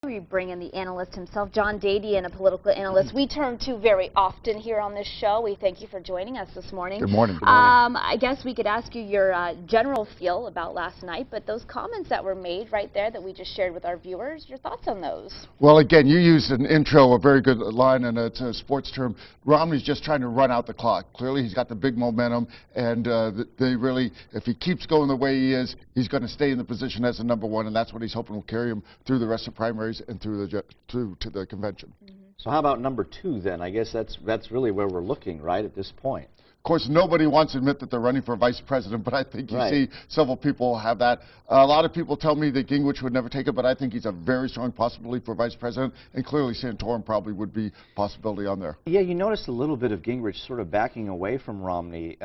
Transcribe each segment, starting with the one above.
We bring in the analyst himself, John Dadian, a political analyst we turn to very often here on this show. We thank you for joining us this morning. Good morning. Good morning. I guess we could ask you your general feel about last night, but those comments that were made right there that we just shared with our viewers, your thoughts on those? Well, again, you used an intro, a very good line, and it's a sports term. Romney's just trying to run out the clock. Clearly, he's got the big momentum, and they really, if he keeps going the way he is, he's going to stay in the position as the #1, and that's what he's hoping will carry him through the rest of primaries and through to the convention. So how about #2 then? I guess that's really where we're looking, right, at this point. Of course, nobody wants to admit that they're running for vice president, but I think you Right. see several people have that. A lot of people tell me that Gingrich would never take it, but I think he's a very strong possibility for vice president, and clearly Santorum probably would be a possibility on there. Yeah, you noticed a little bit of Gingrich sort of backing away from Romney.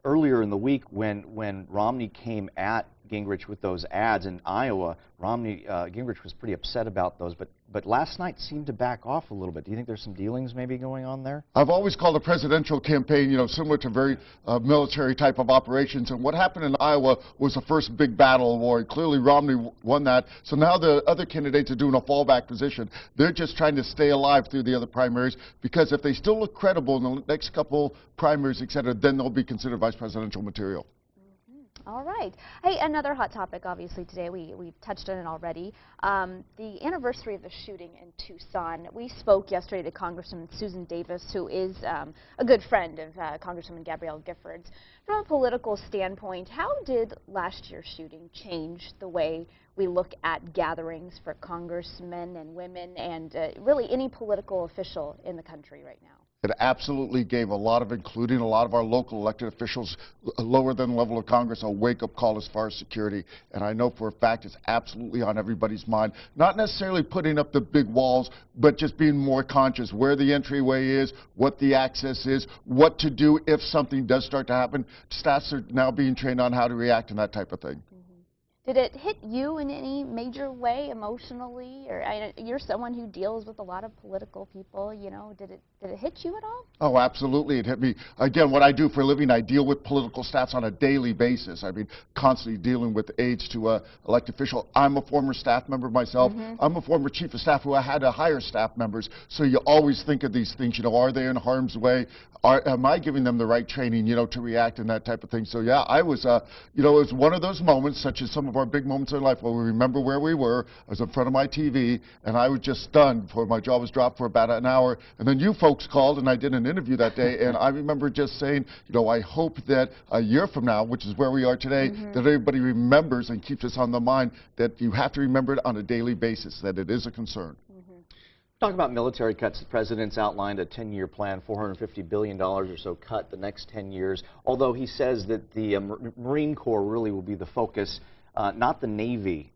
Earlier in the week when Romney came at Gingrich with those ads in Iowa, Gingrich was pretty upset about those, but last night seemed to back off a little bit. Do you think there's some dealings maybe going on there? I've always called a presidential campaign, similar to very military type of operations, and what happened in Iowa was the first big battle war. Clearly Romney won that, so now the other candidates are doing a fallback position. They're just trying to stay alive through the other primaries, because if they still look credible in the next couple primaries, et cetera, then they'll be considered vice presidential material. All right. Hey, another hot topic, obviously, today. We touched on it already. The anniversary of the shooting in Tucson. We spoke yesterday to Congresswoman Susan Davis, who is a good friend of Congresswoman Gabrielle Giffords. From a political standpoint, how did last year's shooting change the way we look at gatherings for congressmen and women and really any political official in the country right now? It absolutely gave a lot of, including a lot of our local elected officials lower than the level of Congress, a wake-up call as far as security. And I know for a fact it's absolutely on everybody's mind. Not necessarily putting up the big walls, but just being more conscious where the entryway is, what the access is, what to do if something does start to happen. Staffs are now being trained on how to react and that type of thing. Did it hit you in any major way emotionally? Or you're someone who deals with a lot of political people, did it hit you at all? Oh, absolutely. It hit me. Again, what I do for a living, I deal with political staffs on a daily basis. I mean, constantly dealing with aides to elected official. I'm a former staff member myself. I'm a former chief of staff who I had to hire staff members. So you always think of these things, are they in harm's way? Am I giving them the right training, to react and that type of thing? So yeah, I was, it was one of those moments, such as some of our big moments in life where we remember where we were. I was in front of my TV, and I was just stunned before my jaw was dropped for about an hour. And then you folks called, and I did an interview that day, and I remember just saying, I hope that a year from now, which is where we are today, that everybody remembers and keeps us on the mind that you have to remember it on a daily basis, that it is a concern. Talk about military cuts. The president's outlined a 10-year plan, $450 billion or so cut the next 10 years, although he says that the Marine Corps really will be the focus, not the Navy.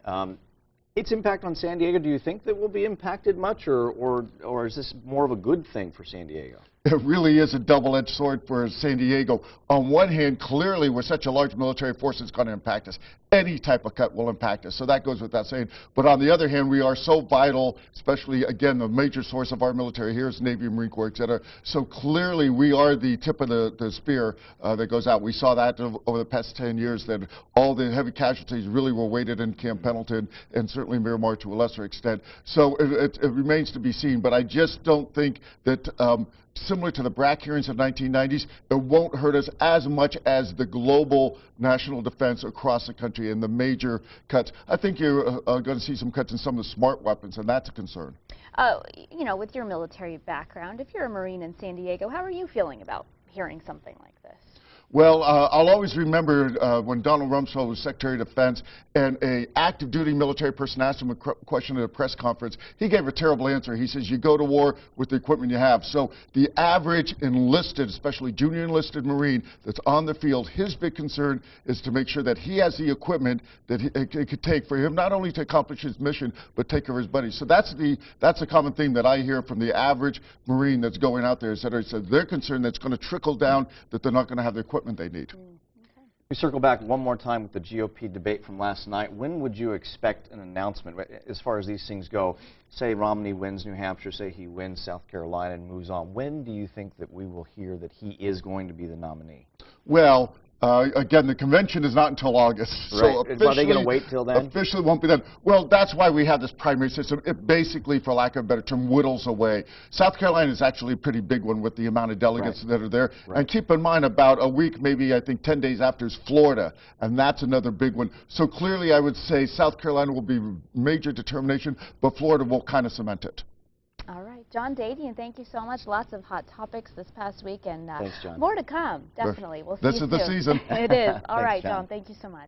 Its impact on San Diego, do you think that will be impacted much, or is this more of a good thing for San Diego? It really is a double-edged sword for San Diego. On one hand, clearly, we're such a large military force, it's going to impact us. Any type of cut will impact us, so that goes without saying. But on the other hand, we are so vital, especially, again, the major source of our military here is Navy, Marine Corps, et cetera. So clearly, we are the tip of the spear that goes out. We saw that over the past 10 years, that all the heavy casualties really were weighted in Camp Pendleton and certainly Miramar to a lesser extent. So it remains to be seen, but I just don't think that similar to the BRAC hearings of 1990s, it won't hurt us as much as the global national defense across the country and the major cuts. I think you're going to see some cuts in some of the smart weapons, and that's a concern. With your military background, if you're a Marine in San Diego, how are you feeling about hearing something like this? Well, I'll always remember when Donald Rumsfeld was Secretary of Defense and an active duty military person asked him a question at a press conference. He gave a terrible answer. He says, you go to war with the equipment you have. So the average enlisted, especially junior enlisted Marine that's on the field, his big concern is to make sure that he has the equipment that it could take for him not only to accomplish his mission, but take care of his buddies. So that's a common theme that I hear from the average Marine that's going out there, is that they're concerned that's going to trickle down, that they're not going to have the equipment they need. We circle back one more time with the GOP debate from last night. When would you expect an announcement as far as these things go? Say Romney wins New Hampshire, say he wins South Carolina and moves on. When do you think that we will hear that he is going to be the nominee? Well, Again, the convention is not until August. Right. So Are they going to wait till then? Officially won't be done. Well, that's why we have this primary system. It basically, for lack of a better term, whittles away. South Carolina is actually a pretty big one with the amount of delegates that are there. Right. And keep in mind, about a week, maybe I think 10 days after is Florida, and that's another big one. So clearly, I would say South Carolina will be major determination, but Florida will kind of cement it. All right, John Dadian, thank you so much. Lots of hot topics this past week, and Thanks, John. more to come, definitely. We'll see This you is the soon. season. It is. All Thanks, right, John. John, thank you so much.